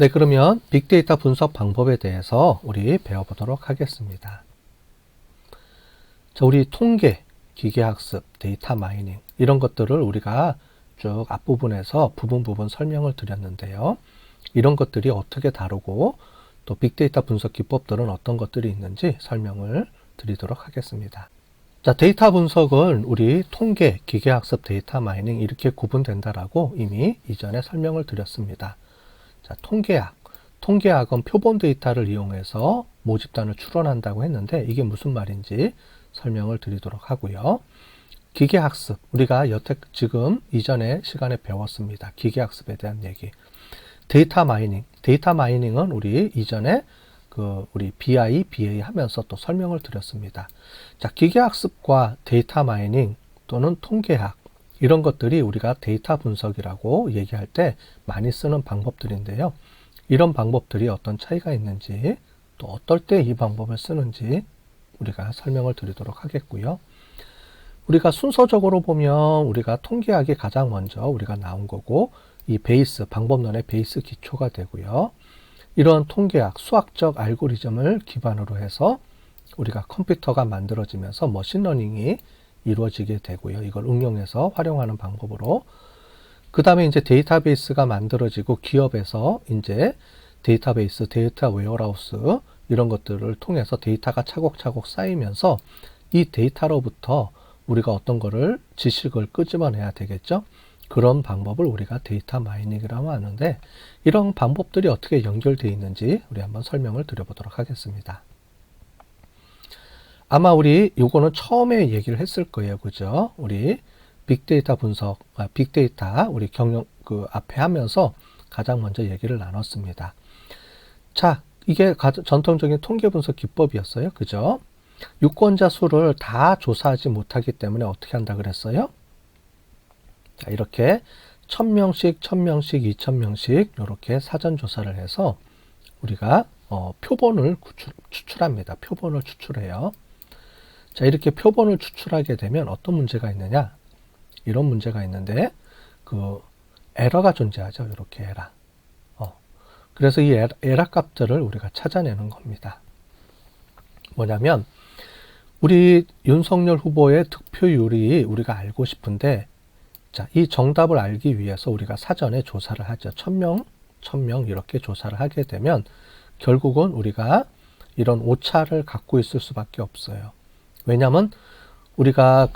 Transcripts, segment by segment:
네, 그러면 빅데이터 분석 방법에 대해서 우리 배워보도록 하겠습니다. 자, 우리 통계, 기계학습, 데이터 마이닝 이런 것들을 우리가 쭉 앞부분에서 부분 설명을 드렸는데요. 이런 것들이 어떻게 다루고 또 빅데이터 분석 기법들은 어떤 것들이 있는지 설명을 드리도록 하겠습니다. 자, 데이터 분석은 우리 통계, 기계학습, 데이터 마이닝 이렇게 구분된다라고 이미 이전에 설명을 드렸습니다. 자, 통계학은 표본 데이터를 이용해서 모집단을 추론한다고 했는데 이게 무슨 말인지 설명을 드리도록 하고요. 기계학습, 우리가 여태 지금 이전에 시간에 배웠습니다. 기계학습에 대한 얘기. 데이터 마이닝은 우리 이전에 우리 BA 하면서 또 설명을 드렸습니다. 자, 기계학습과 데이터 마이닝 또는 통계학 이런 것들이 우리가 데이터 분석이라고 얘기할 때 많이 쓰는 방법들인데요. 이런 방법들이 어떤 차이가 있는지 또 어떨 때 이 방법을 쓰는지 우리가 설명을 드리도록 하겠고요. 우리가 순서적으로 보면 우리가 통계학이 가장 먼저 우리가 나온 거고 이 방법론의 베이스 기초가 되고요. 이런 통계학, 수학적 알고리즘을 기반으로 해서 우리가 컴퓨터가 만들어지면서 머신러닝이 이루어지게 되고요. 이걸 응용해서 활용하는 방법으로. 그 다음에 이제 데이터베이스가 만들어지고 기업에서 이제 데이터베이스, 데이터 웨어하우스 이런 것들을 통해서 데이터가 차곡차곡 쌓이면서 이 데이터로부터 우리가 어떤 거를 지식을 끄집어내야 되겠죠. 그런 방법을 우리가 데이터 마이닝이라고 하는데 이런 방법들이 어떻게 연결되어 있는지 우리 한번 설명을 드려보도록 하겠습니다. 아마 우리 요거는 처음에 얘기를 했을 거예요. 그죠? 우리 빅데이터 분석, 빅데이터 우리 앞에 하면서 가장 먼저 얘기를 나눴습니다. 자, 이게 전통적인 통계 분석 기법이었어요. 그죠? 유권자 수를 다 조사하지 못하기 때문에 어떻게 한다 그랬어요? 자, 이렇게 1000명씩, 2000명씩 이렇게 사전 조사를 해서 우리가 표본을 추출합니다. 표본을 추출해요. 자, 이렇게 표본을 추출하게 되면 어떤 문제가 있느냐? 이런 문제가 있는데 에러가 존재하죠. 이렇게 에러. 그래서 이 에러 값들을 우리가 찾아내는 겁니다. 뭐냐면 우리 윤석열 후보의 득표율이 우리가 알고 싶은데 자, 이 정답을 알기 위해서 우리가 사전에 조사를 하죠. 1000명 이렇게 조사를 하게 되면 결국은 우리가 이런 오차를 갖고 있을 수밖에 없어요. 왜냐하면 우리가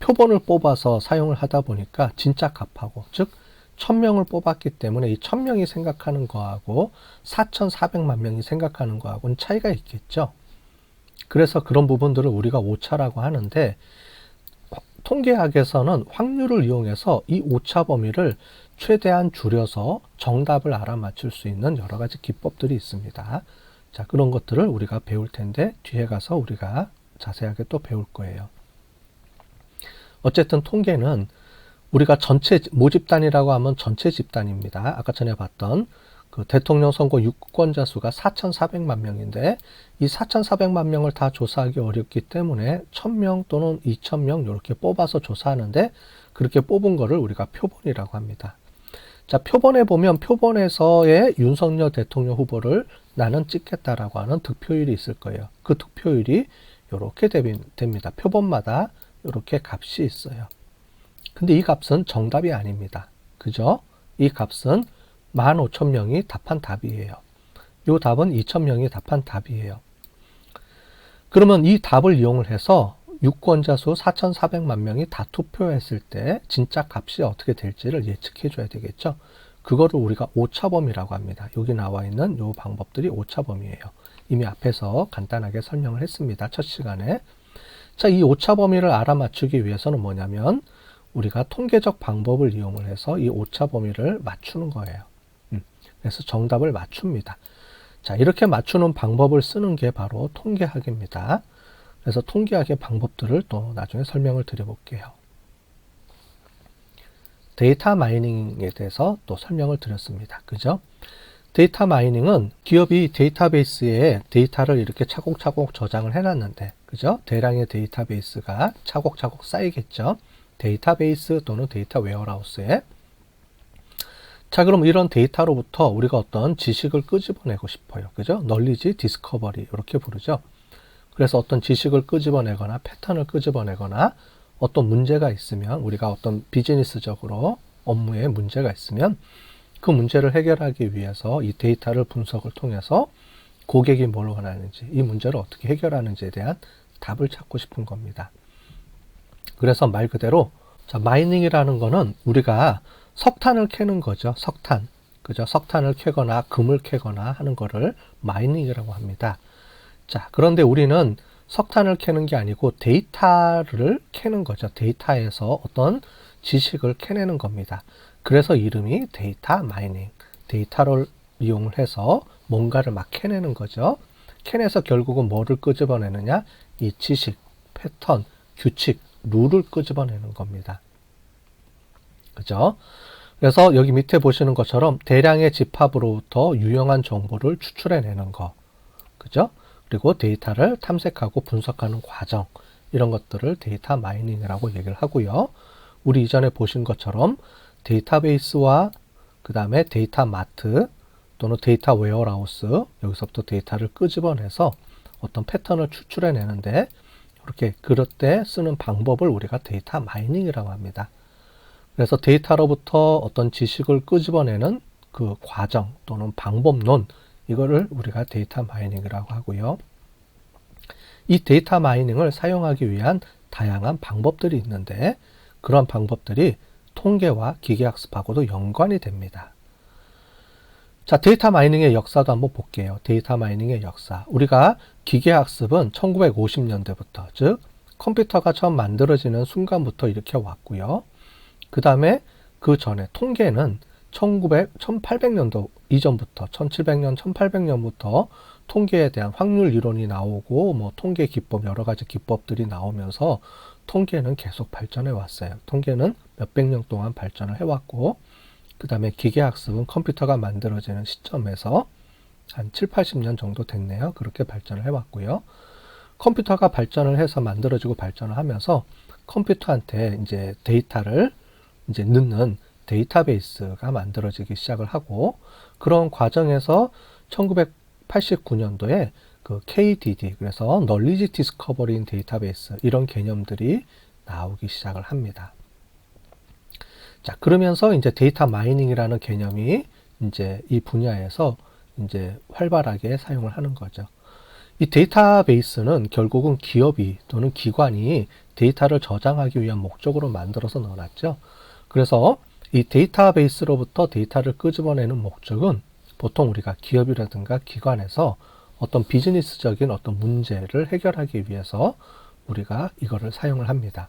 표본을 뽑아서 사용을 하다 보니까 진짜 값하고 즉 1000명을 뽑았기 때문에 이 1000명이 생각하는 거하고 4400만 명이 생각하는 거하고는 차이가 있겠죠. 그래서 그런 부분들을 우리가 오차라고 하는데 통계학에서는 확률을 이용해서 이 오차 범위를 최대한 줄여서 정답을 알아맞힐 수 있는 여러 가지 기법들이 있습니다. 자, 그런 것들을 우리가 배울 텐데 뒤에 가서 우리가 자세하게 또 배울 거예요. 어쨌든 통계는 우리가 전체 모집단이라고 하면 전체 집단입니다. 아까 전에 봤던 대통령 선거 유권자 수가 4,400만 명인데 이 4,400만 명을 다 조사하기 어렵기 때문에 1000명 또는 2000명 이렇게 뽑아서 조사하는데 그렇게 뽑은 거를 우리가 표본이라고 합니다. 자, 표본에 보면 표본에서의 윤석열 대통령 후보를 나는 찍겠다라고 하는 득표율이 있을 거예요. 그 득표율이 이렇게 됩니다. 표본마다 이렇게 값이 있어요. 근데 이 값은 정답이 아닙니다. 그죠? 이 값은 15,000명이 답한 답이에요. 이 답은 2,000명이 답한 답이에요. 그러면 이 답을 이용을 해서 유권자 수 4,400만 명이 다 투표했을 때 진짜 값이 어떻게 될지를 예측해 줘야 되겠죠. 그거를 우리가 오차범위라고 합니다. 여기 나와 있는 이 방법들이 오차범위예요. 이미 앞에서 간단하게 설명을 했습니다. 첫 시간에. 자, 이 오차범위를 알아맞추기 위해서는 뭐냐면 우리가 통계적 방법을 이용을 해서 이 오차범위를 맞추는 거예요. 그래서 정답을 맞춥니다. 자, 이렇게 맞추는 방법을 쓰는 게 바로 통계학입니다. 그래서 통계학의 방법들을 또 나중에 설명을 드려볼게요. 데이터 마이닝에 대해서 또 설명을 드렸습니다. 그죠? 데이터 마이닝은 기업이 데이터베이스에 데이터를 이렇게 차곡차곡 저장을 해놨는데, 그죠? 대량의 데이터베이스가 차곡차곡 쌓이겠죠? 데이터베이스 또는 데이터 웨어하우스에. 자, 그럼 이런 데이터로부터 우리가 어떤 지식을 끄집어내고 싶어요. 그죠? 널리지 디스커버리 이렇게 부르죠. 그래서 어떤 지식을 끄집어내거나 패턴을 끄집어내거나 어떤 문제가 있으면 우리가 어떤 비즈니스적으로 업무에 문제가 있으면 그 문제를 해결하기 위해서 이 데이터를 분석을 통해서 고객이 뭘 원하는지 이 문제를 어떻게 해결하는지에 대한 답을 찾고 싶은 겁니다. 그래서 말 그대로 자, 마이닝이라는 거는 우리가 석탄을 캐는 거죠. 석탄. 그죠? 석탄을 캐거나 금을 캐거나 하는 거를 마이닝이라고 합니다. 자, 그런데 우리는 석탄을 캐는 게 아니고 데이터를 캐는 거죠. 데이터에서 어떤 지식을 캐내는 겁니다. 그래서 이름이 데이터 마이닝. 데이터를 이용을 해서 뭔가를 막 캐내는 거죠. 캐내서 결국은 뭐를 끄집어내느냐? 이 지식, 패턴, 규칙, 룰을 끄집어내는 겁니다. 그죠? 그래서 여기 밑에 보시는 것처럼 대량의 집합으로부터 유용한 정보를 추출해내는 거. 그죠? 그리고 데이터를 탐색하고 분석하는 과정. 이런 것들을 데이터 마이닝이라고 얘기를 하고요. 우리 이전에 보신 것처럼 데이터베이스와 그 다음에 데이터 마트 또는 데이터 웨어하우스 여기서부터 데이터를 끄집어내서 어떤 패턴을 추출해내는데 이렇게 그럴 때 쓰는 방법을 우리가 데이터 마이닝이라고 합니다. 그래서 데이터로부터 어떤 지식을 끄집어내는 그 과정 또는 방법론 이거를 우리가 데이터 마이닝이라고 하고요. 이 데이터 마이닝을 사용하기 위한 다양한 방법들이 있는데 그런 방법들이 통계와 기계학습하고도 연관이 됩니다. 자, 데이터 마이닝의 역사도 한번 볼게요. 데이터 마이닝의 역사. 우리가 기계학습은 1950년대부터 즉 컴퓨터가 처음 만들어지는 순간부터 이렇게 왔고요. 그 다음에 그 전에 통계는 1800년도 이전부터 1700년, 1800년부터 통계에 대한 확률 이론이 나오고 뭐 통계 기법 여러 가지 기법들이 나오면서 통계는 계속 발전해 왔어요. 통계는 몇백 년 동안 발전을 해왔고 그 다음에 기계학습은 컴퓨터가 만들어지는 시점에서 한 7, 80년 정도 됐네요. 그렇게 발전을 해왔고요. 컴퓨터가 발전을 해서 만들어지고 발전을 하면서 컴퓨터한테 이제 데이터를 이제 넣는 데이터베이스가 만들어지기 시작을 하고 그런 과정에서 1989년도에 그 KDD 그래서 널리지 디스커버리 데이터베이스 이런 개념들이 나오기 시작을 합니다. 자, 그러면서 이제 데이터 마이닝이라는 개념이 이제 이 분야에서 이제 활발하게 사용을 하는 거죠. 이 데이터베이스는 결국은 기업이 또는 기관이 데이터를 저장하기 위한 목적으로 만들어서 넣어놨죠. 그래서 이 데이터베이스로부터 데이터를 끄집어내는 목적은 보통 우리가 기업이라든가 기관에서 어떤 비즈니스적인 어떤 문제를 해결하기 위해서 우리가 이거를 사용을 합니다.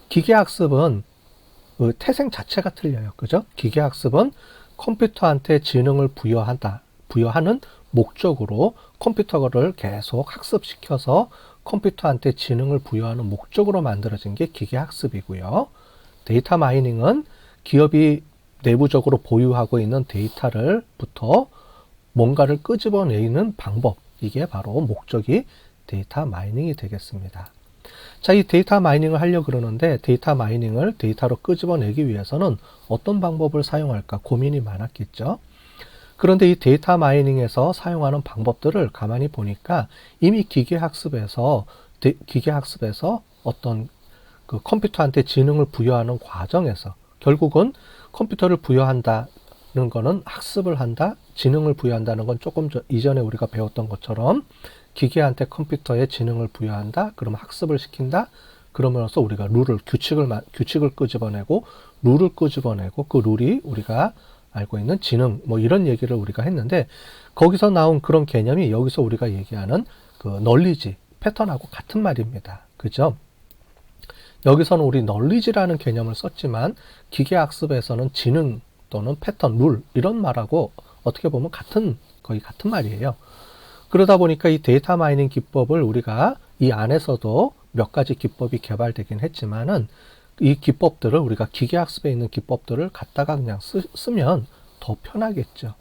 기계학습은 그 태생 자체가 틀려요. 그죠? 기계학습은 컴퓨터한테 지능을 부여하는 목적으로 컴퓨터를 계속 학습시켜서 컴퓨터한테 지능을 부여하는 목적으로 만들어진 게 기계학습이고요. 데이터 마이닝은 기업이 내부적으로 보유하고 있는 데이터를부터 뭔가를 끄집어내는 방법, 이게 바로 목적이 데이터 마이닝이 되겠습니다. 자, 이 데이터 마이닝을 하려고 그러는데 데이터 마이닝을 데이터로 끄집어내기 위해서는 어떤 방법을 사용할까 고민이 많았겠죠. 그런데 이 데이터 마이닝에서 사용하는 방법들을 가만히 보니까 이미 기계학습에서 어떤 그 컴퓨터한테 지능을 부여하는 과정에서 결국은 컴퓨터를 부여한다는 거는 학습을 한다, 지능을 부여한다는 건 조금 이전에 우리가 배웠던 것처럼 기계한테 컴퓨터에 지능을 부여한다, 그러면 학습을 시킨다, 그러면서 우리가 규칙을 끄집어내고 룰을 끄집어내고 그 룰이 우리가 알고 있는 지능 뭐 이런 얘기를 우리가 했는데 거기서 나온 그런 개념이 여기서 우리가 얘기하는 그 널리지 패턴하고 같은 말입니다. 그죠? 여기서는 우리 널리지라는 개념을 썼지만 기계학습에서는 지능 또는 패턴, 룰 이런 말하고 어떻게 보면 거의 같은 말이에요. 그러다 보니까 이 데이터 마이닝 기법을 우리가 이 안에서도 몇 가지 기법이 개발되긴 했지만은 이 기법들을 우리가 기계학습에 있는 기법들을 갖다가 그냥 쓰면 더 편하겠죠.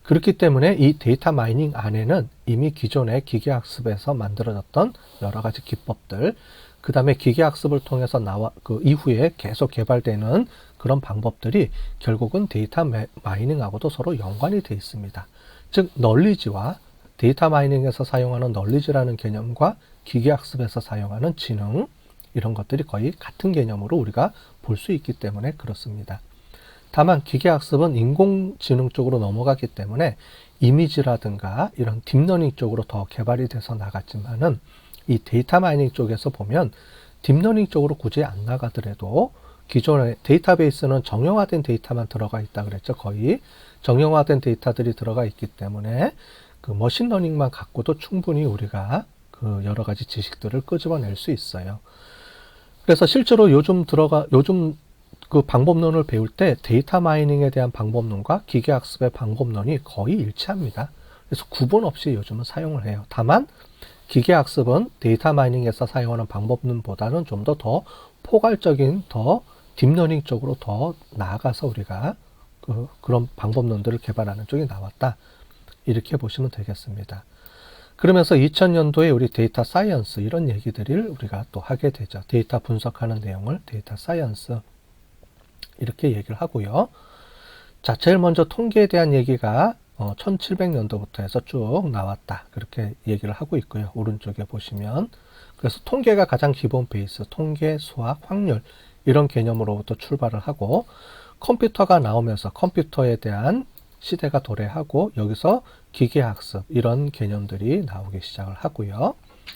그렇기 때문에 이 데이터 마이닝 안에는 이미 기존의 기계학습에서 만들어졌던 여러 가지 기법들, 그 다음에 기계학습을 통해서 그 이후에 계속 개발되는 그런 방법들이 결국은 데이터 마이닝하고도 서로 연관이 되어 있습니다. 즉 널리지와 데이터 마이닝에서 사용하는 널리지라는 개념과 기계학습에서 사용하는 지능, 이런 것들이 거의 같은 개념으로 우리가 볼 수 있기 때문에 그렇습니다. 다만 기계학습은 인공지능 쪽으로 넘어가기 때문에 이미지라든가 이런 딥러닝 쪽으로 더 개발이 돼서 나갔지만은 이 데이터 마이닝 쪽에서 보면 딥러닝 쪽으로 굳이 안 나가더라도 기존의 데이터베이스는 정형화된 데이터만 들어가 있다 그랬죠. 거의 정형화된 데이터들이 들어가 있기 때문에 그 머신러닝만 갖고도 충분히 우리가 그 여러 가지 지식들을 끄집어낼 수 있어요. 그래서 실제로 요즘 그 방법론을 배울 때 데이터 마이닝에 대한 방법론과 기계학습의 방법론이 거의 일치합니다. 그래서 구분 없이 요즘은 사용을 해요. 다만 기계학습은 데이터 마이닝에서 사용하는 방법론보다는 좀 더 포괄적인 더 딥러닝 쪽으로 더 나아가서 우리가 그런 방법론들을 개발하는 쪽이 나왔다. 이렇게 보시면 되겠습니다. 그러면서 2000년도에 우리 데이터 사이언스 이런 얘기들을 우리가 또 하게 되죠. 데이터 분석하는 내용을 데이터 사이언스 이렇게 얘기를 하고요. 자, 제일 먼저 통계에 대한 얘기가 1700년도부터 해서 쭉 나왔다. 그렇게 얘기를 하고 있고요. 오른쪽에 보시면. 그래서 통계가 가장 기본 베이스, 통계, 수학, 확률 이런 개념으로부터 출발을 하고 컴퓨터가 나오면서 컴퓨터에 대한 시대가 도래하고 여기서 기계학습 이런 개념들이 나오기 시작을 하고요.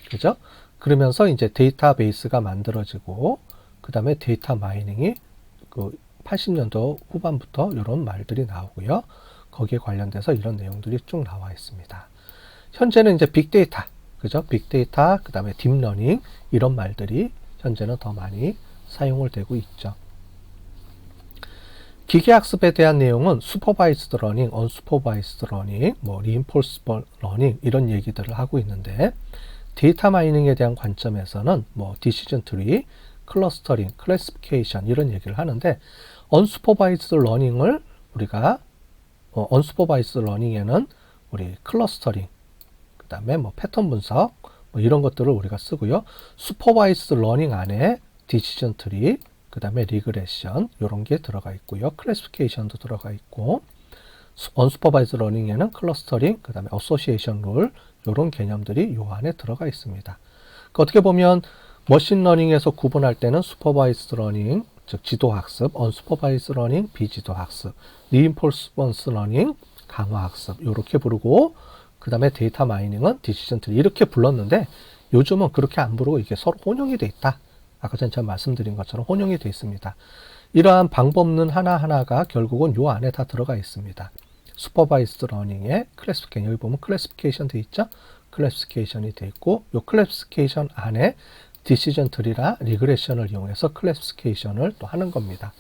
그죠? 그러면서 이제 데이터베이스가 만들어지고 그 다음에 데이터 마이닝이 그 80년도 후반부터 이런 말들이 나오고요. 거기에 관련돼서 이런 내용들이 쭉 나와 있습니다. 현재는 이제 빅데이터, 그죠? 빅데이터, 그 다음에 딥러닝 이런 말들이 현재는 더 많이 사용을 되고 있죠. 기계학습에 대한 내용은 슈퍼바이스드 러닝, 언슈퍼바이스드 러닝, 리인포스드 러닝 이런 얘기들을 하고 있는데 데이터 마이닝에 대한 관점에서는 디시전 트리, 클러스터링, 클래시피케이션 이런 얘기를 하는데 언슈퍼바이스드 러닝을 우리가 언슈퍼바이스드 러닝에는 우리 클러스터링, 그 다음에 패턴 분석 이런 것들을 우리가 쓰고요. 슈퍼바이스드 러닝 안에 디시전 트리, 그 다음에 리그레션 이런 게 들어가 있고요. 클래시피케이션도 들어가 있고 언슈퍼바이즈 러닝에는 클러스터링, 그 다음에 어소시에이션 룰 이런 개념들이 이 안에 들어가 있습니다. 그러니까 어떻게 보면 머신러닝에서 구분할 때는 슈퍼바이즈 러닝, 즉 지도학습, 언슈퍼바이즈 러닝, 비지도학습, 리인포스먼스 러닝, 강화학습 이렇게 부르고 그 다음에 데이터 마이닝은 디시전 트리 이렇게 불렀는데 요즘은 그렇게 안 부르고 이게 서로 혼용이 돼 있다. 아까 전에 제가 말씀드린 것처럼 혼용이 되어 있습니다. 이러한 방법론 하나하나가 결국은 요 안에 다 들어가 있습니다. 슈퍼바이스드 러닝의 클래시피케이션, 여기 보면 클래시피케이션 되어 있죠? 클래시피케이션이 되어 있고 요 클래시피케이션 안에 디시전 트리나 리그레션을 이용해서 클래시피케이션을 또 하는 겁니다.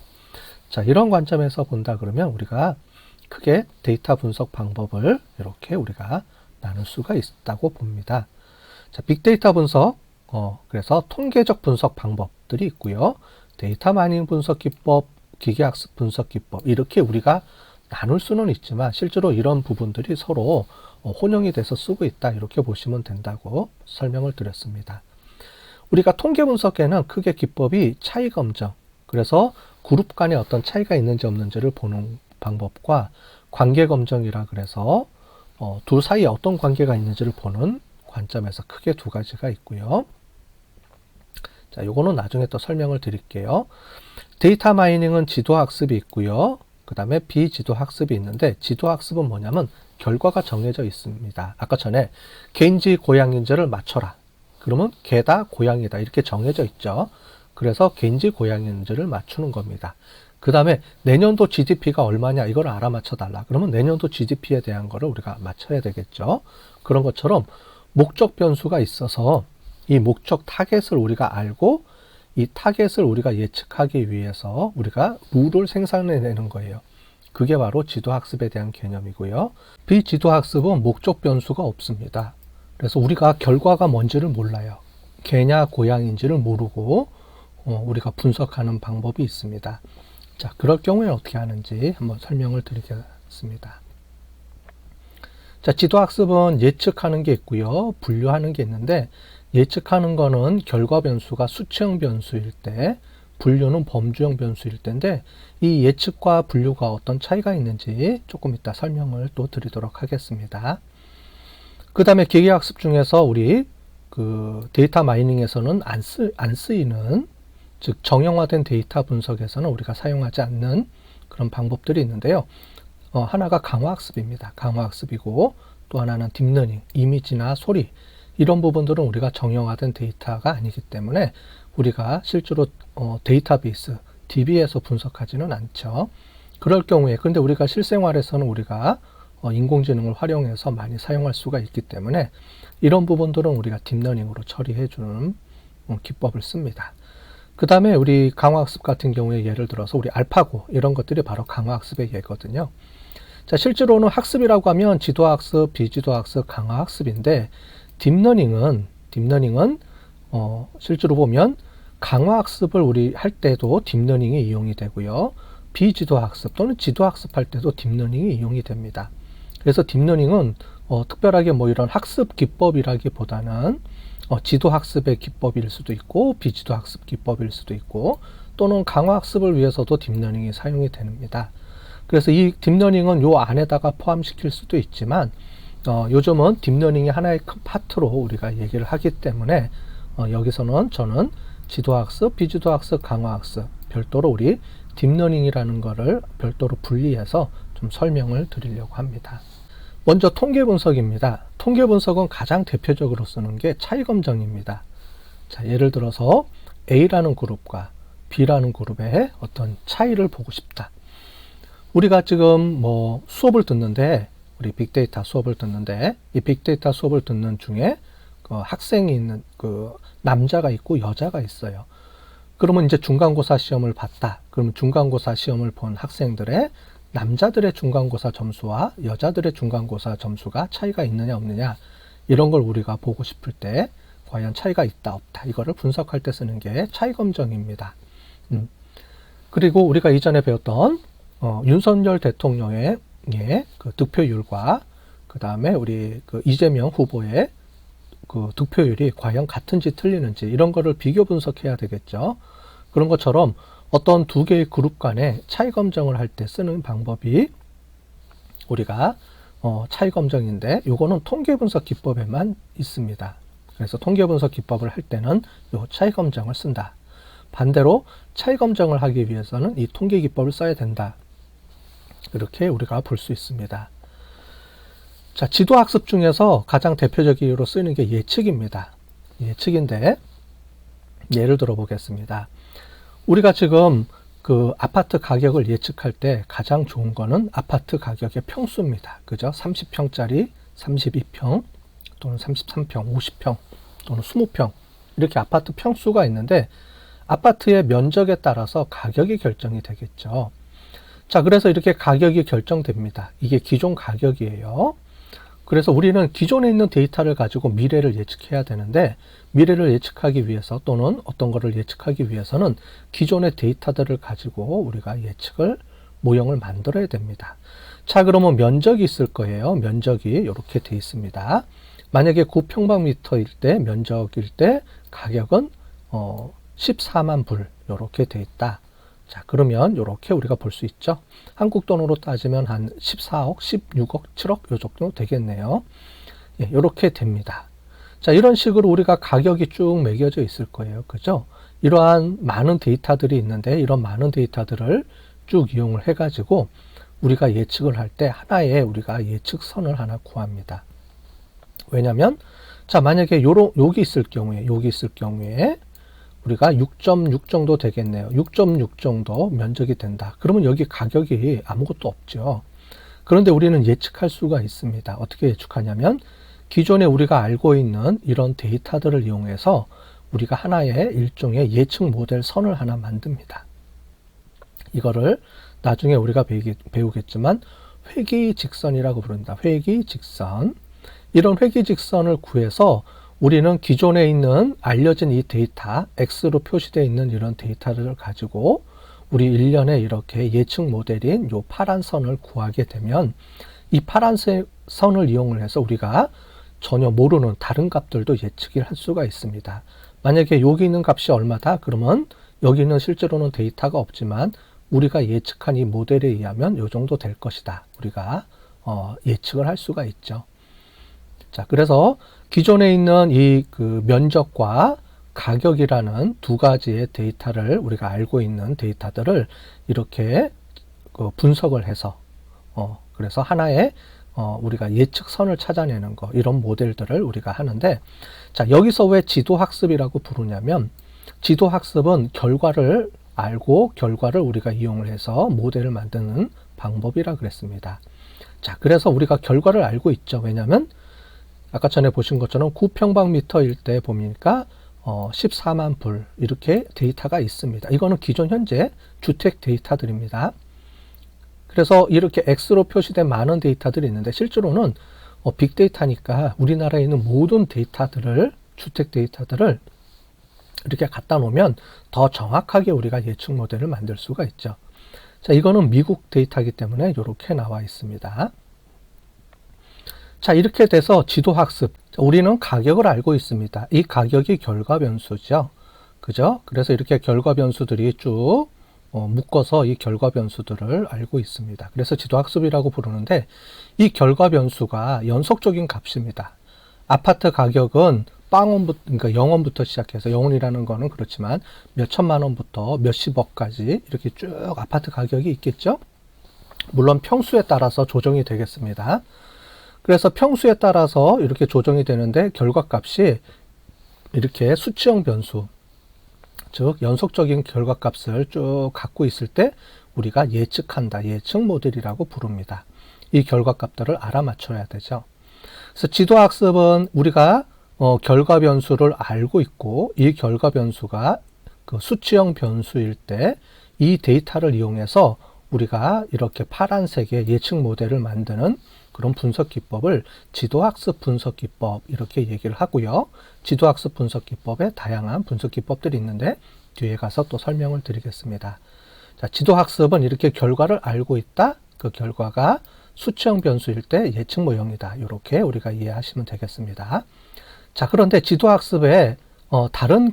자, 이런 관점에서 본다 그러면 우리가 크게 데이터 분석 방법을 이렇게 우리가 나눌 수가 있다고 봅니다. 자, 빅데이터 분석 그래서 통계적 분석 방법들이 있고요. 데이터 마이닝 분석 기법, 기계학습 분석 기법 이렇게 우리가 나눌 수는 있지만 실제로 이런 부분들이 서로 혼용이 돼서 쓰고 있다 이렇게 보시면 된다고 설명을 드렸습니다. 우리가 통계 분석에는 크게 기법이 차이 검정, 그래서 그룹 간에 어떤 차이가 있는지 없는지를 보는 방법과 관계 검정이라 그래서 둘 사이에 어떤 관계가 있는지를 보는 관점에서 크게 두 가지가 있고요. 자, 요거는 나중에 또 설명을 드릴게요. 데이터 마이닝은 지도 학습이 있고요. 그 다음에 비지도 학습이 있는데 지도 학습은 뭐냐면 결과가 정해져 있습니다. 아까 전에 개인지 고양인지를 맞춰라. 그러면 개다 고양이다 이렇게 정해져 있죠. 그래서 개인지 고양인지를 맞추는 겁니다. 그 다음에 내년도 GDP가 얼마냐 이걸 알아맞혀 달라. 그러면 내년도 GDP에 대한 거를 우리가 맞춰야 되겠죠. 그런 것처럼 목적 변수가 있어서 이 목적 타겟을 우리가 알고 이 타겟을 우리가 예측하기 위해서 우리가 룰을 생산해내는 거예요. 그게 바로 지도학습에 대한 개념이고요. 비지도학습은 목적 변수가 없습니다. 그래서 우리가 결과가 뭔지를 몰라요. 개냐 고양인지를 모르고 우리가 분석하는 방법이 있습니다. 자, 그럴 경우에 어떻게 하는지 한번 설명을 드리겠습니다. 자, 지도학습은 예측하는 게 있고요. 분류하는 게 있는데 예측하는 거는 결과 변수가 수치형 변수일 때 분류는 범주형 변수일 텐데 이 예측과 분류가 어떤 차이가 있는지 조금 이따 설명을 또 드리도록 하겠습니다. 그 다음에 기계학습 중에서 우리 그 데이터 마이닝에서는 안 쓰이는, 즉 정형화된 데이터 분석에서는 우리가 사용하지 않는 그런 방법들이 있는데요. 하나가 강화학습입니다. 강화학습이고 또 하나는 딥러닝, 이미지나 소리, 이런 부분들은 우리가 정형화된 데이터가 아니기 때문에 우리가 실제로 데이터베이스, DB에서 분석하지는 않죠. 그럴 경우에, 근데 우리가 실생활에서는 우리가 인공지능을 활용해서 많이 사용할 수가 있기 때문에 이런 부분들은 우리가 딥러닝으로 처리해주는 기법을 씁니다. 그 다음에 우리 강화학습 같은 경우에 예를 들어서 우리 알파고, 이런 것들이 바로 강화학습의 예거든요. 자, 실제로는 학습이라고 하면 지도학습, 비지도학습, 강화학습인데 딥러닝은 실제로 보면 강화학습을 우리 할 때도 딥러닝이 이용이 되고요. 비지도학습 또는 지도학습 할 때도 딥러닝이 이용이 됩니다. 그래서 딥러닝은 특별하게 뭐 이런 학습 기법이라기보다는 지도학습의 기법일 수도 있고 비지도학습 기법일 수도 있고 또는 강화학습을 위해서도 딥러닝이 사용이 됩니다. 그래서 이 딥러닝은 요 안에다가 포함시킬 수도 있지만 요즘은 딥러닝이 하나의 큰 파트로 우리가 얘기를 하기 때문에 여기서는 저는 지도학습, 비지도학습, 강화학습 별도로 우리 딥러닝이라는 거를 별도로 분리해서 좀 설명을 드리려고 합니다. 먼저 통계 분석입니다. 통계 분석은 가장 대표적으로 쓰는 게 차이 검정입니다. 자, 예를 들어서 A라는 그룹과 B라는 그룹의 어떤 차이를 보고 싶다. 우리가 지금 뭐 수업을 듣는데, 우리 빅데이터 수업을 듣는데 이 빅데이터 수업을 듣는 중에 그 학생이 있는, 그 남자가 있고 여자가 있어요. 그러면 이제 중간고사 시험을 봤다. 그러면 중간고사 시험을 본 학생들의 남자들의 중간고사 점수와 여자들의 중간고사 점수가 차이가 있느냐 없느냐, 이런 걸 우리가 보고 싶을 때 과연 차이가 있다 없다, 이거를 분석할 때 쓰는 게 차이 검정입니다. 그리고 우리가 이전에 배웠던 윤석열 대통령의 그 득표율과 그 다음에 우리 그 이재명 후보의 그 득표율이 과연 같은지 틀리는지, 이런 거를 비교 분석해야 되겠죠. 그런 것처럼 어떤 두 개의 그룹 간의 차이 검정을 할 때 쓰는 방법이 우리가 차이 검정인데, 요거는 통계 분석 기법에만 있습니다. 그래서 통계 분석 기법을 할 때는 요 차이 검정을 쓴다. 반대로 차이 검정을 하기 위해서는 이 통계 기법을 써야 된다. 이렇게 우리가 볼 수 있습니다. 자, 지도학습 중에서 가장 대표적으로 쓰이는 게 예측입니다. 예측인데 예를 들어 보겠습니다. 우리가 지금 그 아파트 가격을 예측할 때 가장 좋은 거는 아파트 가격의 평수입니다. 그죠? 30평짜리 32평 또는 33평, 50평 또는 20평, 이렇게 아파트 평수가 있는데 아파트의 면적에 따라서 가격이 결정이 되겠죠. 자, 그래서 이렇게 가격이 결정됩니다. 이게 기존 가격이에요. 그래서 우리는 기존에 있는 데이터를 가지고 미래를 예측해야 되는데, 미래를 예측하기 위해서 또는 어떤 거를 예측하기 위해서는 기존의 데이터들을 가지고 우리가 예측을, 모형을 만들어야 됩니다. 자, 그러면 면적이 있을 거예요. 면적이 이렇게 돼 있습니다. 만약에 9평방미터일 때, 면적일 때 가격은 14만 불 이렇게 돼 있다. 자, 그러면 이렇게 우리가 볼 수 있죠. 한국 돈으로 따지면 한 14억, 16억, 7억 요 정도 되겠네요. 예, 이렇게 됩니다. 자, 이런 식으로 우리가 가격이 쭉 매겨져 있을 거예요. 그죠? 이러한 많은 데이터들이 있는데 이런 많은 데이터들을 쭉 이용을 해가지고 우리가 예측을 할 때 하나의 우리가 예측선을 하나 구합니다. 왜냐면 자, 만약에 여기 있을 경우에 우리가 6.6 정도 되겠네요. 6.6 정도 면적이 된다. 그러면 여기 가격이 아무것도 없죠. 그런데 우리는 예측할 수가 있습니다. 어떻게 예측하냐면 기존에 우리가 알고 있는 이런 데이터들을 이용해서 우리가 하나의 일종의 예측 모델 선을 하나 만듭니다. 이거를 나중에 우리가 배우겠지만 회귀직선이라고 부릅니다. 회귀직선. 이런 회귀직선을 구해서 우리는 기존에 있는 알려진 이 데이터, X로 표시되어 있는 이런 데이터를 가지고 우리 1년에 이렇게 예측 모델인 요 파란 선을 구하게 되면 이 파란색 선을 이용을 해서 우리가 전혀 모르는 다른 값들도 예측을 할 수가 있습니다. 만약에 여기 있는 값이 얼마다? 그러면 여기는 실제로는 데이터가 없지만 우리가 예측한 이 모델에 의하면 이 정도 될 것이다. 우리가 예측을 할 수가 있죠. 자, 그래서 기존에 있는 이 그 면적과 가격이라는 두 가지의 데이터를 우리가 알고 있는 데이터들을 이렇게 그 분석을 해서 그래서 하나의 우리가 예측선을 찾아내는 거, 이런 모델들을 우리가 하는데, 자, 여기서 왜 지도학습이라고 부르냐면, 지도학습은 결과를 알고 결과를 우리가 이용을 해서 모델을 만드는 방법이라 그랬습니다. 자, 그래서 우리가 결과를 알고 있죠. 왜냐하면 아까 전에 보신 것처럼 9평방미터일 때 보니까 14만 불 이렇게 데이터가 있습니다. 이거는 기존 현재 주택 데이터들입니다. 그래서 이렇게 X로 표시된 많은 데이터들이 있는데, 실제로는 빅데이터니까 우리나라에 있는 모든 데이터들을, 주택 데이터들을 이렇게 갖다 놓으면 더 정확하게 우리가 예측 모델을 만들 수가 있죠. 자, 이거는 미국 데이터이기 때문에 이렇게 나와 있습니다. 자, 이렇게 돼서 지도학습. 우리는 가격을 알고 있습니다. 이 가격이 결과 변수죠. 그죠? 그래서 이렇게 결과 변수들이 쭉 묶어서 이 결과 변수들을 알고 있습니다. 그래서 지도학습이라고 부르는데, 이 결과 변수가 연속적인 값입니다. 아파트 가격은 그러니까 0원부터 시작해서, 0원이라는 거는 그렇지만 몇 천만 원부터 몇십억까지 이렇게 쭉 아파트 가격이 있겠죠. 물론 평수에 따라서 조정이 되겠습니다. 그래서 평수에 따라서 이렇게 조정이 되는데, 결과값이 이렇게 수치형 변수, 즉 연속적인 결과값을 쭉 갖고 있을 때 우리가 예측한다, 예측 모델이라고 부릅니다. 이 결과값들을 알아맞혀야 되죠. 그래서 지도학습은 우리가 결과 변수를 알고 있고, 이 결과 변수가 그 수치형 변수일 때 이 데이터를 이용해서 우리가 이렇게 파란색의 예측 모델을 만드는 그런 분석 기법을 지도학습 분석 기법 이렇게 얘기를 하고요. 지도학습 분석 기법에 다양한 분석 기법들이 있는데 뒤에 가서 또 설명을 드리겠습니다. 자, 지도학습은 이렇게 결과를 알고 있다. 그 결과가 수치형 변수일 때 예측 모형이다. 이렇게 우리가 이해하시면 되겠습니다. 자, 그런데 지도학습에 다른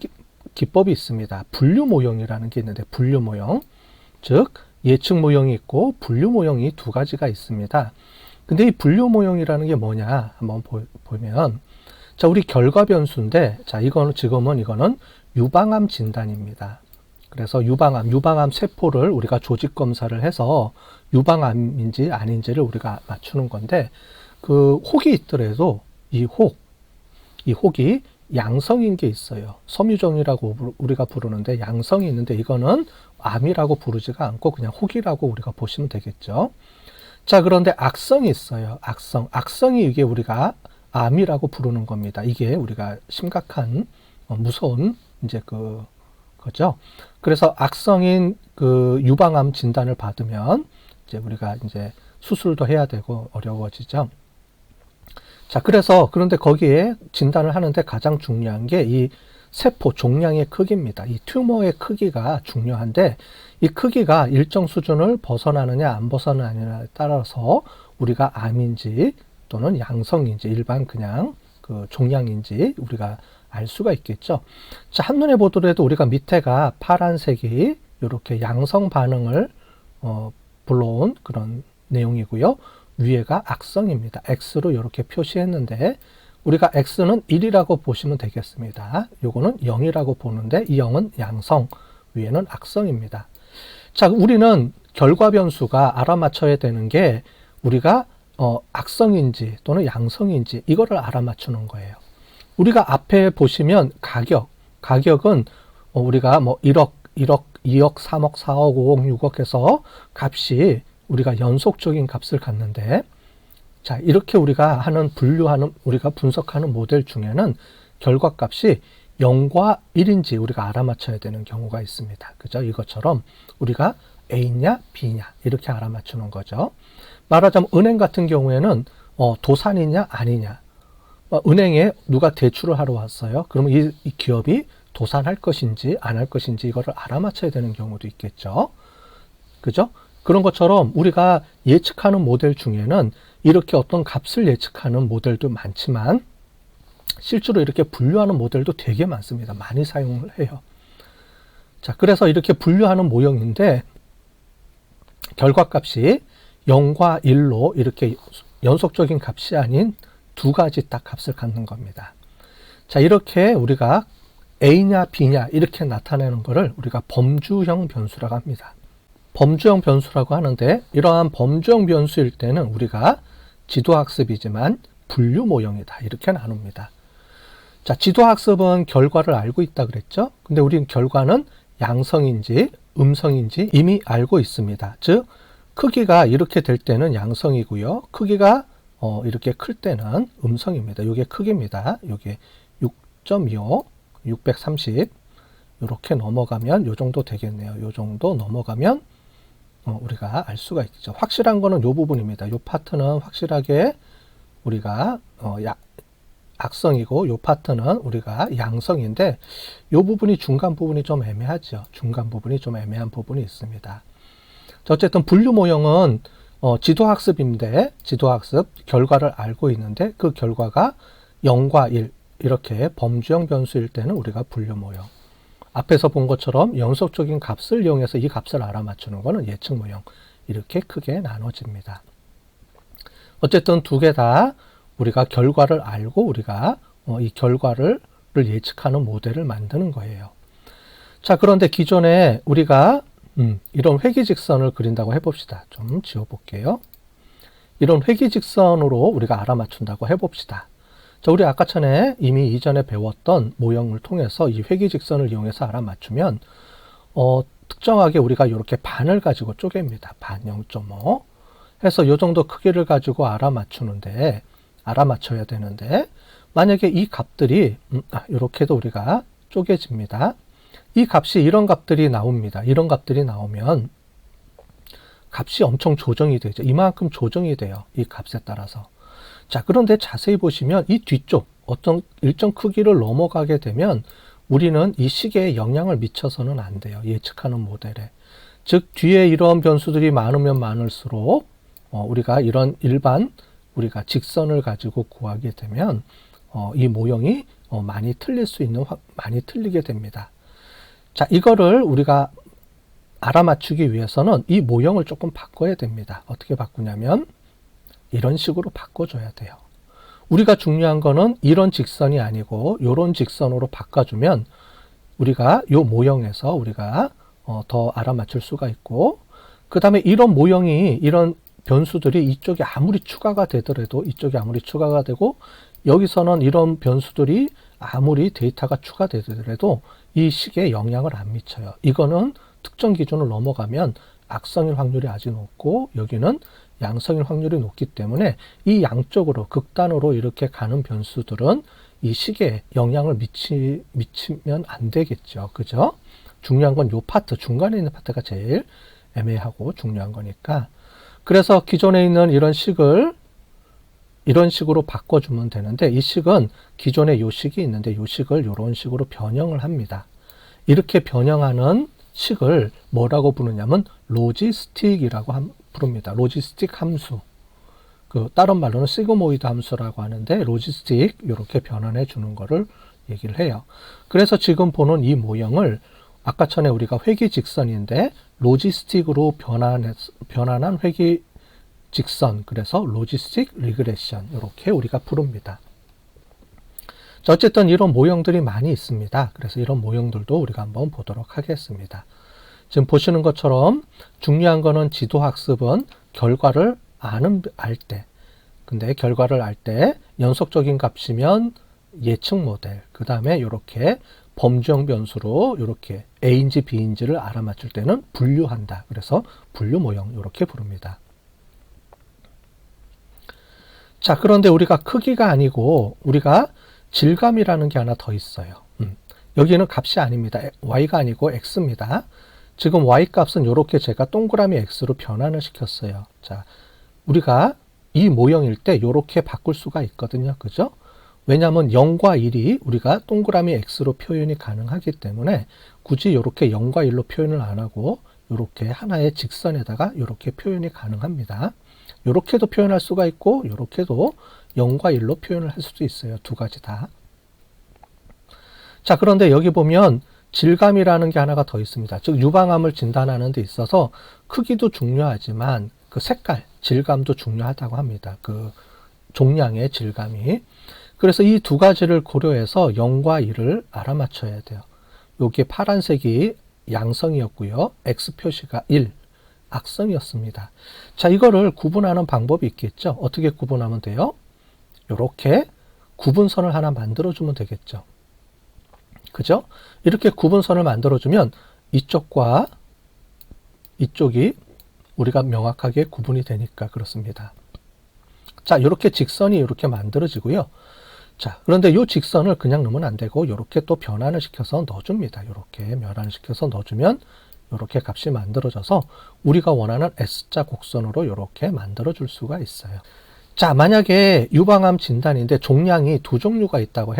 기법이 있습니다. 분류 모형이라는 게 있는데, 분류 모형, 즉 예측 모형이 있고 분류 모형이 두 가지가 있습니다. 근데 이 분류 모형이라는 게 뭐냐 한번 보면, 자, 우리 결과 변수인데, 자, 이거는 유방암 진단입니다. 그래서 유방암 세포를 우리가 조직 검사를 해서 유방암인지 아닌지를 우리가 맞추는 건데, 그 혹이 있더라도 이 혹이 양성인 게 있어요. 섬유종이라고 우리가 부르는데, 양성이 있는데 이거는 암이라고 부르지가 않고 그냥 혹이라고 우리가 보시면 되겠죠. 자, 그런데 악성이 있어요. 악성이 이게 우리가 암이라고 부르는 겁니다. 이게 우리가 심각한 무서운 이제 거죠. 그래서 악성인 그 유방암 진단을 받으면 이제 우리가 이제 수술도 해야 되고 어려워지죠. 자, 그런데 거기에 진단을 하는데 가장 중요한 게 이 세포 종양의 크기입니다. 이 튜머의 크기가 중요한데, 이 크기가 일정 수준을 벗어나느냐 안 벗어나느냐에 따라서 우리가 암인지 또는 양성인지, 일반 그냥 그 종양인지 우리가 알 수가 있겠죠. 자, 한눈에 보더라도 우리가 밑에가 파란색이 이렇게 양성 반응을 불러온 그런 내용이고요. 위에가 악성입니다. X로 이렇게 표시했는데, 우리가 X는 1이라고 보시면 되겠습니다. 요거는 0이라고 보는데, 이 0은 양성, 위에는 악성입니다. 자, 우리는 결과 변수가 알아맞혀야 되는 게 우리가 악성인지 또는 양성인지 이거를 알아맞추는 거예요. 우리가 앞에 보시면 가격은 우리가 뭐 1억, 2억, 3억, 4억, 5억, 6억 해서 값이 우리가 연속적인 값을 갖는데, 자, 이렇게 우리가 우리가 분석하는 모델 중에는 결과값이 0과 1인지 우리가 알아맞혀야 되는 경우가 있습니다. 그죠? 이것처럼 우리가 A냐, B냐 이렇게 알아맞추는 거죠. 말하자면 은행 같은 경우에는 도산이냐 아니냐. 은행에 누가 대출을 하러 왔어요. 그러면 이 기업이 도산할 것인지 안 할 것인지 이거를 알아맞혀야 되는 경우도 있겠죠. 그죠? 그런 것처럼 우리가 예측하는 모델 중에는 이렇게 어떤 값을 예측하는 모델도 많지만, 실제로 이렇게 분류하는 모델도 되게 많습니다. 많이 사용을 해요. 자, 그래서 이렇게 분류하는 모형인데 결과값이 0과 1로 이렇게 연속적인 값이 아닌 두 가지 딱 값을 갖는 겁니다. 자, 이렇게 우리가 A냐 B냐 이렇게 나타내는 것을 우리가 범주형 변수라고 합니다. 범주형 변수라고 하는데 이러한 범주형 변수일 때는 우리가 지도학습이지만 분류 모형이다 이렇게 나눕니다. 자, 지도학습은 결과를 알고 있다 그랬죠? 근데 우리는 결과는 양성인지 음성인지 이미 알고 있습니다. 즉 크기가 이렇게 될 때는 양성이고요. 크기가 이렇게 클 때는 음성입니다. 이게 크기입니다. 이게 6.25, 630 이렇게 넘어가면 요 정도 되겠네요. 요 정도 넘어가면 우리가 알 수가 있죠. 확실한 거는 요 부분입니다. 요 파트는 확실하게 우리가 악성이고 요 파트는 우리가 양성인데 요 부분이 중간 부분이 좀 애매하죠. 중간 부분이 좀 애매한 부분이 있습니다. 자, 어쨌든 분류 모형은 지도학습인데 지도학습 결과를 알고 있는데 그 결과가 0과 1 이렇게 범주형 변수일 때는 우리가 분류 모형. 앞에서 본 것처럼 연속적인 값을 이용해서 이 값을 알아맞추는 것은 예측 모형. 이렇게 크게 나눠집니다. 어쨌든 두 개 다 우리가 결과를 알고 우리가 이 결과를 예측하는 모델을 만드는 거예요. 자, 그런데 기존에 우리가 이런 회기직선을 그린다고 해봅시다. 좀 지워볼게요. 이런 회기직선으로 우리가 알아맞춘다고 해봅시다. 자, 우리 아까 전에 이미 이전에 배웠던 모형을 통해서 이 회기직선을 이용해서 알아맞추면 특정하게 우리가 이렇게 반을 가지고 쪼갭니다. 반 0.5 해서 이 정도 크기를 가지고 알아맞혀야 되는데 만약에 이 값들이 이렇게도 우리가 쪼개집니다. 이 값이 이런 값들이 나옵니다. 이런 값들이 나오면 값이 엄청 조정이 되죠. 이만큼 조정이 돼요. 이 값에 따라서. 자, 그런데 자세히 보시면 이 뒤쪽 어떤 일정 크기를 넘어가게 되면 우리는 이 시계에 영향을 미쳐서는 안 돼요. 예측하는 모델에. 즉 뒤에 이런 변수들이 많으면 많을수록 우리가 이런 일반 우리가 직선을 가지고 구하게 되면 이 모형이 많이 틀리게 됩니다. 자, 이거를 우리가 알아맞추기 위해서는 이 모형을 조금 바꿔야 됩니다. 어떻게 바꾸냐면 이런 식으로 바꿔줘야 돼요. 우리가 중요한 거는 이런 직선이 아니고 이런 직선으로 바꿔주면 우리가 이 모형에서 우리가 더 알아맞출 수가 있고 그 다음에 이런 모형이 이런 변수들이 이쪽에 아무리 추가가 되더라도 이쪽에 아무리 추가가 되고 여기서는 이런 변수들이 아무리 데이터가 추가되더라도 이 식에 영향을 안 미쳐요. 이거는 특정 기준을 넘어가면 악성일 확률이 아주 높고 여기는 양성일 확률이 높기 때문에 이 양쪽으로 극단으로 이렇게 가는 변수들은 이 식에 영향을 미치면 안 되겠죠. 그죠? 중요한 건 요 파트, 중간에 있는 파트가 제일 애매하고 중요한 거니까. 그래서 기존에 있는 이런 식을 이런 식으로 바꿔주면 되는데 이 식은 기존에 요 식이 있는데 요 식을 이런 식으로 변형을 합니다. 이렇게 변형하는 식을 뭐라고 부르냐면 로지스틱이라고 부릅니다. 로지스틱 함수. 다른 말로는 시그모이드 함수라고 하는데 로지스틱 이렇게 변환해 주는 거를 얘기를 해요. 그래서 지금 보는 이 모형을 아까 전에 우리가 회기직선인데 로지스틱으로 변환한 회기직선, 그래서 로지스틱 리그레션 이렇게 우리가 부릅니다. 자, 어쨌든 이런 모형들이 많이 있습니다. 그래서 이런 모형들도 우리가 한번 보도록 하겠습니다. 지금 보시는 것처럼 중요한 거는 지도학습은 결과를 알 때, 근데 결과를 알 때 연속적인 값이면 예측 모델, 그 다음에 이렇게 범주형 변수로 이렇게 A인지 B인지를 알아맞출 때는 분류한다. 그래서 분류 모형 이렇게 부릅니다. 자, 그런데 우리가 크기가 아니고 우리가 질감이라는 게 하나 더 있어요. 여기는 값이 아닙니다. y가 아니고 x입니다. 지금 y 값은 이렇게 제가 동그라미 x로 변환을 시켰어요. 자, 우리가 이 모형일 때 이렇게 바꿀 수가 있거든요. 그죠? 왜냐하면 0과 1이 우리가 동그라미 x로 표현이 가능하기 때문에 굳이 이렇게 0과 1로 표현을 안 하고 이렇게 하나의 직선에다가 이렇게 표현이 가능합니다. 이렇게도 표현할 수가 있고 이렇게도 0과 1로 표현을 할 수도 있어요. 두 가지 다. 자, 그런데 여기 보면 질감이라는 게 하나가 더 있습니다. 즉 유방암을 진단하는 데 있어서 크기도 중요하지만 그 색깔, 질감도 중요하다고 합니다. 그 종양의 질감이. 그래서 이 두 가지를 고려해서 0과 1을 알아맞혀야 돼요. 여기 파란색이 양성이었고요. X 표시가 1, 악성이었습니다. 자, 이거를 구분하는 방법이 있겠죠. 어떻게 구분하면 돼요? 이렇게 구분선을 하나 만들어주면 되겠죠. 그죠? 이렇게 구분선을 만들어주면 이쪽과 이쪽이 우리가 명확하게 구분이 되니까 그렇습니다. 자, 이렇게 직선이 이렇게 만들어지고요. 자, 그런데 이 직선을 그냥 넣으면 안 되고 이렇게 또 변환을 시켜서 넣어줍니다. 이렇게 변환을 시켜서 넣어주면 이렇게 값이 만들어져서 우리가 원하는 S자 곡선으로 이렇게 만들어줄 수가 있어요. 자, 만약에 유방암 진단인데 종양이 두 종류가 있다고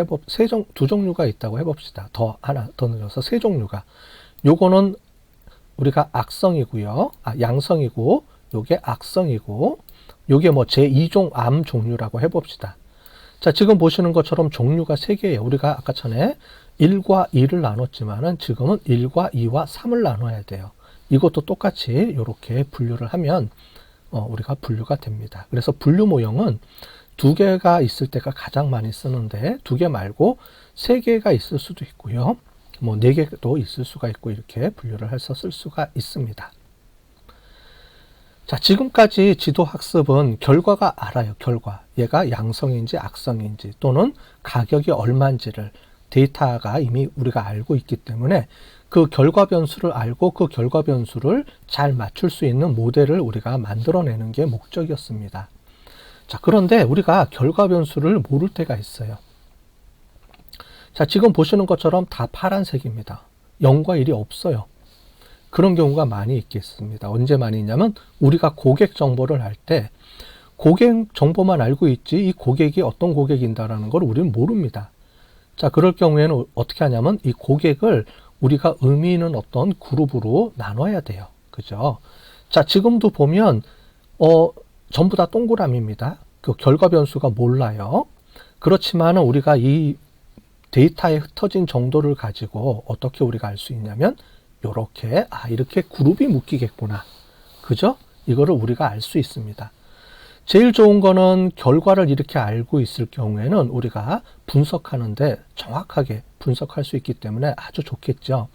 두 종류가 있다고 해봅시다. 하나 더 늘려서 세 종류가. 요거는 우리가 악성이고요. 양성이고, 요게 악성이고, 요게 뭐 제2종 암 종류라고 해봅시다. 자, 지금 보시는 것처럼 종류가 3개예요. 우리가 아까 전에 1과 2를 나눴지만은 지금은 1과 2와 3을 나눠야 돼요. 이것도 똑같이 이렇게 분류를 하면 우리가 분류가 됩니다. 그래서 분류 모형은 2개가 있을 때가 가장 많이 쓰는데 2개 말고 3개가 있을 수도 있고요. 뭐 4개도 있을 수가 있고 이렇게 분류를 해서 쓸 수가 있습니다. 자, 지금까지 지도학습은 결과가 알아요. 결과. 얘가 양성인지 악성인지 또는 가격이 얼마인지를 데이터가 이미 우리가 알고 있기 때문에 그 결과 변수를 알고 그 결과 변수를 잘 맞출 수 있는 모델을 우리가 만들어내는 게 목적이었습니다. 자, 그런데 우리가 결과 변수를 모를 때가 있어요. 자, 지금 보시는 것처럼 다 파란색입니다. 0과 1이 없어요. 그런 경우가 많이 있겠습니다. 언제 많이 있냐면 우리가 고객 정보를 할 때 고객 정보만 알고 있지 이 고객이 어떤 고객인다라는 걸 우리는 모릅니다. 자, 그럴 경우에는 어떻게 하냐면 이 고객을 우리가 의미 있는 어떤 그룹으로 나눠야 돼요. 그죠? 자, 지금도 보면 전부 다 동그라미입니다. 그 결과 변수가 몰라요. 그렇지만 우리가 이 데이터에 흩어진 정도를 가지고 어떻게 우리가 알 수 있냐면 요렇게 이렇게 그룹이 묶이겠구나. 그죠? 이거를 우리가 알 수 있습니다. 제일 좋은 거는 결과를 이렇게 알고 있을 경우에는 우리가 분석하는데 정확하게 분석할 수 있기 때문에 아주 좋겠죠.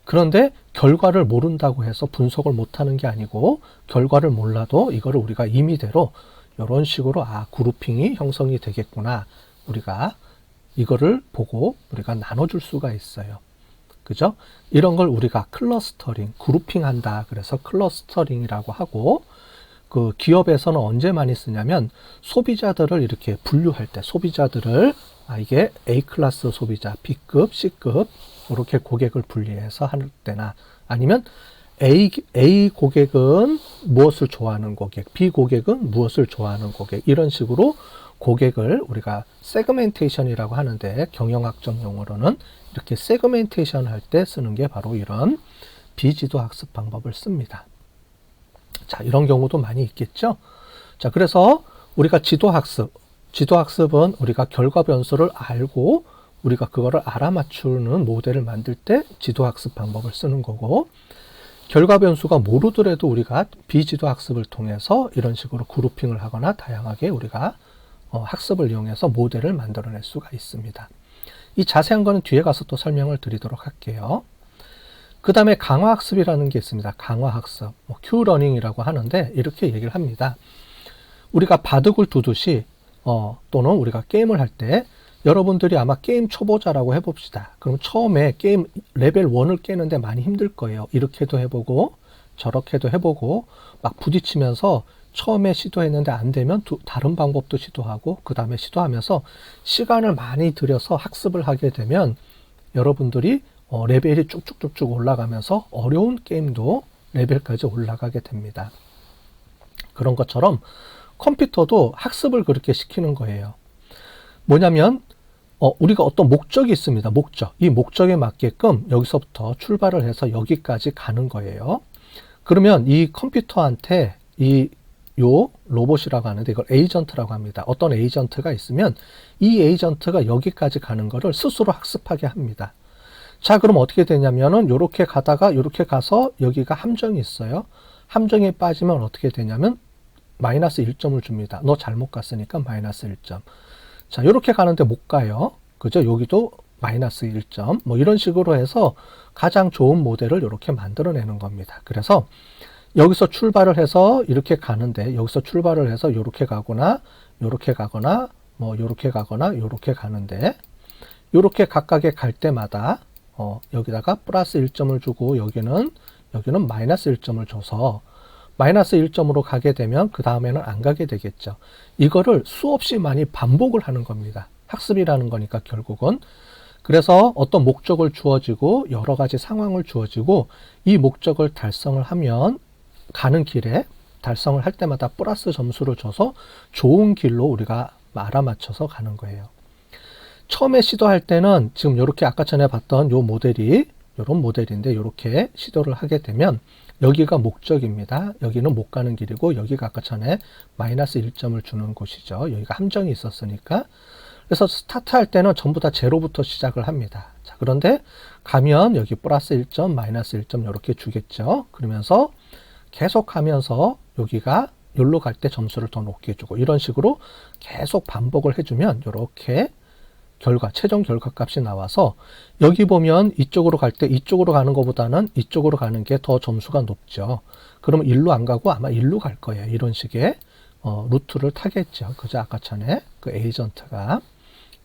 그런데 결과를 모른다고 해서 분석을 못하는 게 아니고 결과를 몰라도 이거를 우리가 임의대로 이런 식으로 그룹핑이 형성이 되겠구나. 우리가 이거를 보고 우리가 나눠줄 수가 있어요. 그죠? 이런 걸 우리가 클러스터링, 그룹핑 한다. 그래서 클러스터링이라고 하고 그 기업에서는 언제 많이 쓰냐면 소비자들을 이렇게 분류할 때 소비자들을 이게 A클래스 소비자, B급, C급 이렇게 고객을 분리해서 할 때나 아니면 A 고객은 무엇을 좋아하는 고객, B 고객은 무엇을 좋아하는 고객 이런 식으로 고객을 우리가 세그멘테이션이라고 하는데 경영학적 용어로는 이렇게 세그멘테이션 할 때 쓰는 게 바로 이런 비지도 학습 방법을 씁니다. 자, 이런 경우도 많이 있겠죠. 자, 그래서 우리가 지도학습은 우리가 결과 변수를 알고 우리가 그거를 알아맞추는 모델을 만들 때 지도학습 방법을 쓰는 거고 결과 변수가 모르더라도 우리가 비지도학습을 통해서 이런 식으로 그룹핑을 하거나 다양하게 우리가 학습을 이용해서 모델을 만들어낼 수가 있습니다. 이 자세한 거는 뒤에 가서 또 설명을 드리도록 할게요. 그 다음에 강화학습이라는 게 있습니다. 강화학습, 큐러닝이라고 하는데 이렇게 얘기를 합니다. 우리가 바둑을 두듯이 또는 우리가 게임을 할 때 여러분들이 아마 게임 초보자라고 해봅시다. 그럼 처음에 게임 레벨 1을 깨는데 많이 힘들 거예요. 이렇게도 해보고 저렇게도 해보고 막 부딪히면서 처음에 시도했는데 안 되면 다른 방법도 시도하고 그 다음에 시도하면서 시간을 많이 들여서 학습을 하게 되면 여러분들이 레벨이 쭉쭉쭉쭉 올라가면서 어려운 게임도 레벨까지 올라가게 됩니다. 그런 것처럼 컴퓨터도 학습을 그렇게 시키는 거예요. 뭐냐면 우리가 어떤 목적이 있습니다. 목적. 이 목적에 맞게끔 여기서부터 출발을 해서 여기까지 가는 거예요. 그러면 이 컴퓨터한테 요 로봇이라고 하는데 이걸 에이전트라고 합니다. 어떤 에이전트가 있으면 이 에이전트가 여기까지 가는 거를 스스로 학습하게 합니다. 자, 그럼 어떻게 되냐면은 요렇게 가다가 요렇게 가서 여기가 함정이 있어요. 함정에 빠지면 어떻게 되냐면 마이너스 1점을 줍니다. 너 잘못 갔으니까 마이너스 1점. 자, 요렇게 가는데 못 가요. 그죠? 여기도 마이너스 1점. 뭐 이런 식으로 해서 가장 좋은 모델을 이렇게 만들어내는 겁니다. 그래서 여기서 출발을 해서 이렇게 가는데, 여기서 출발을 해서 요렇게 가거나 요렇게 가거나 뭐 요렇게 가거나 요렇게 가는데, 요렇게 각각에 갈 때마다 여기다가 플러스 1점을 주고 여기는 마이너스 1점을 줘서 마이너스 1점으로 가게 되면 그 다음에는 안 가게 되겠죠. 이거를 수없이 많이 반복을 하는 겁니다. 학습이라는 거니까 결국은. 그래서 어떤 목적을 주어지고 여러 가지 상황을 주어지고 이 목적을 달성을 하면 가는 길에 달성을 할 때마다 플러스 점수를 줘서 좋은 길로 우리가 알아맞혀서 가는 거예요. 처음에 시도할 때는 지금 이렇게 아까 전에 봤던 요 모델이 이런 모델인데 이렇게 시도를 하게 되면 여기가 목적입니다. 여기는 못 가는 길이고 여기가 아까 전에 마이너스 1점을 주는 곳이죠. 여기가 함정이 있었으니까. 그래서 스타트할 때는 전부 다 제로부터 시작을 합니다. 자, 그런데 가면 여기 플러스 1점, 마이너스 1점 이렇게 주겠죠. 그러면서 계속 가면서 여기가 여기로 갈 때 점수를 더 높게 주고 이런 식으로 계속 반복을 해주면 이렇게 최종 결과 값이 나와서 여기 보면 이쪽으로 갈 때 이쪽으로 가는 것보다는 이쪽으로 가는 게 더 점수가 높죠. 그러면 일로 안 가고 아마 일로 갈 거예요. 이런 식의 루트를 타겠죠. 그죠? 아까 전에 그 에이전트가.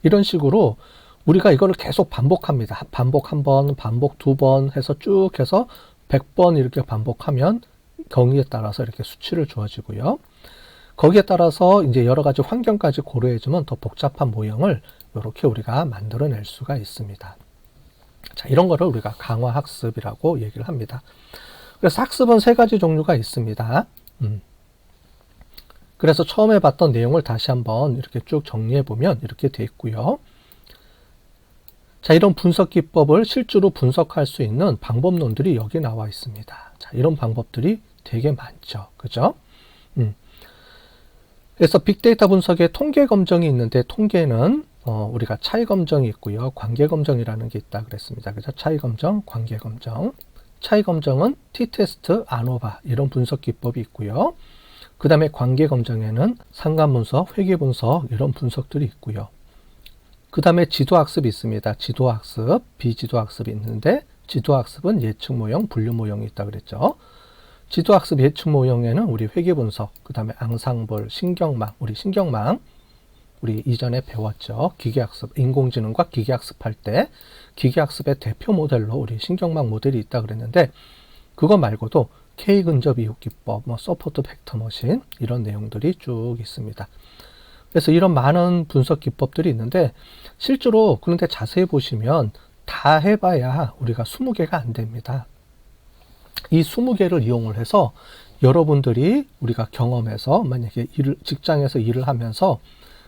이런 식으로 우리가 이거를 계속 반복합니다. 반복 한 번, 반복 두 번 해서 쭉 해서 100번 이렇게 반복하면 경위에 따라서 이렇게 수치를 주어지고요. 거기에 따라서 이제 여러 가지 환경까지 고려해주면 더 복잡한 모형을 이렇게 우리가 만들어낼 수가 있습니다. 자, 이런 거를 우리가 강화 학습이라고 얘기를 합니다. 그래서 학습은 세 가지 종류가 있습니다. 그래서 처음에 봤던 내용을 다시 한번 이렇게 쭉 정리해 보면 이렇게 돼 있고요. 자, 이런 분석 기법을 실제로 분석할 수 있는 방법론들이 여기 나와 있습니다. 자, 이런 방법들이 되게 많죠. 그죠? 그래서 빅데이터 분석에 통계 검정이 있는데 통계는 우리가 차이 검정이 있고요. 관계 검정이라는 게 있다 그랬습니다. 그죠? 차이 검정, 관계 검정. 차이 검정은 t-테스트, 아노바 이런 분석 기법이 있고요. 그 다음에 관계 검정에는 상관 분석, 회계 분석 이런 분석들이 있고요. 그 다음에 지도 학습이 있습니다. 지도 학습, 비지도 학습이 있는데 지도 학습은 예측 모형, 분류 모형이 있다 그랬죠. 지도 학습 예측 모형에는 우리 회계 분석, 그 다음에 앙상블, 신경망, 우리 이전에 배웠죠. 기계학습, 인공지능과 기계학습할 때 기계학습의 대표 모델로 우리 신경망 모델이 있다 그랬는데 그거 말고도 K-근접 이웃 기법, 서포트 벡터 머신 이런 내용들이 쭉 있습니다. 그래서 이런 많은 분석 기법들이 있는데 실제로 그런데 자세히 보시면 다 해봐야 우리가 20개가 안 됩니다. 이 20개를 이용을 해서 여러분들이 우리가 경험해서 만약에 직장에서 일을 하면서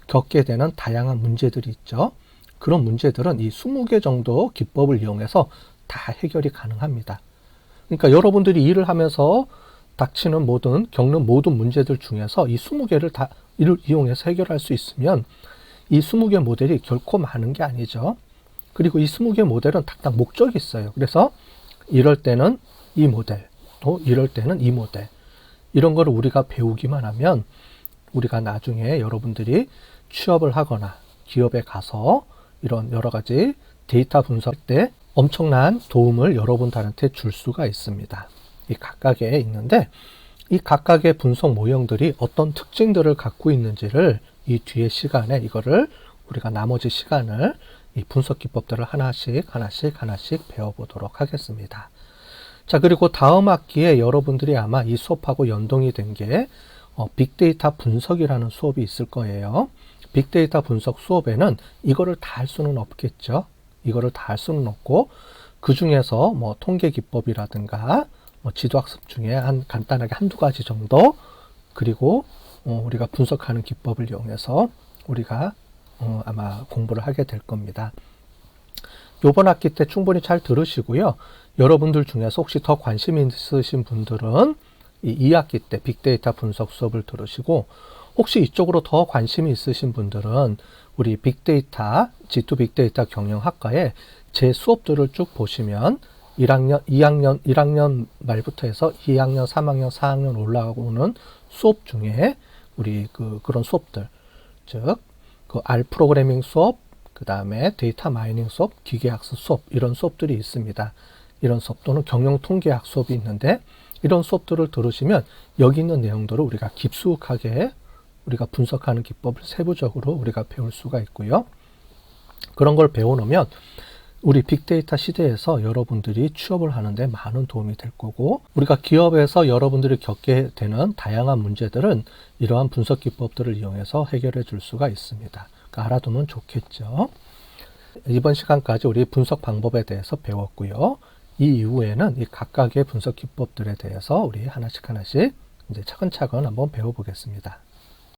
겪게 되는 다양한 문제들이 있죠. 그런 문제들은 이 20개 정도 기법을 이용해서 다 해결이 가능합니다. 그러니까 여러분들이 일을 하면서 겪는 모든 문제들 중에서 이 20개를 다 이용해서 해결할 수 있으면 이 20개 모델이 결코 많은 게 아니죠. 그리고 이 20개 모델은 각각 목적이 있어요. 그래서 이럴 때는 이 모델, 또 이럴 때는 이 모델. 이런 거를 우리가 배우기만 하면 우리가 나중에 여러분들이 취업을 하거나 기업에 가서 이런 여러 가지 데이터 분석할 때 엄청난 도움을 여러분들한테 줄 수가 있습니다. 이 각각에 있는데 이 각각의 분석 모형들이 어떤 특징들을 갖고 있는지를 이 뒤에 시간에 이거를 우리가 나머지 시간을 이 분석 기법들을 하나씩 배워보도록 하겠습니다. 자, 그리고 다음 학기에 여러분들이 아마 이 수업하고 연동이 된 게 빅데이터 분석이라는 수업이 있을 거예요. 빅데이터 분석 수업에는 이거를 다 할 수는 없겠죠. 이거를 다 할 수는 없고 그 중에서 통계 기법이라든가 지도학습 중에 간단하게 한두 가지 정도 그리고 우리가 분석하는 기법을 이용해서 우리가 아마 공부를 하게 될 겁니다. 요번 학기 때 충분히 잘 들으시고요. 여러분들 중에서 혹시 더 관심 있으신 분들은 이 2학기 때 빅데이터 분석 수업을 들으시고 혹시 이쪽으로 더 관심이 있으신 분들은 우리 빅데이터, G2 빅데이터 경영학과에 제 수업들을 쭉 보시면 1학년 말부터 해서 2학년, 3학년, 4학년 올라오는 수업 중에 우리 그런 수업들, 즉, 그 R 프로그래밍 수업, 그 다음에 데이터 마이닝 수업, 기계학습 수업, 이런 수업들이 있습니다. 이런 수업 또는 경영 통계학 수업이 있는데, 이런 수업들을 들으시면 여기 있는 내용들을 우리가 깊숙하게 우리가 분석하는 기법을 세부적으로 우리가 배울 수가 있고요. 그런 걸 배워놓으면 우리 빅데이터 시대에서 여러분들이 취업을 하는데 많은 도움이 될 거고, 우리가 기업에서 여러분들이 겪게 되는 다양한 문제들은 이러한 분석 기법들을 이용해서 해결해 줄 수가 있습니다. 그러니까 알아두면 좋겠죠. 이번 시간까지 우리 분석 방법에 대해서 배웠고요. 이 이후에는 이 각각의 분석 기법들에 대해서 우리 하나씩 이제 차근차근 한번 배워보겠습니다.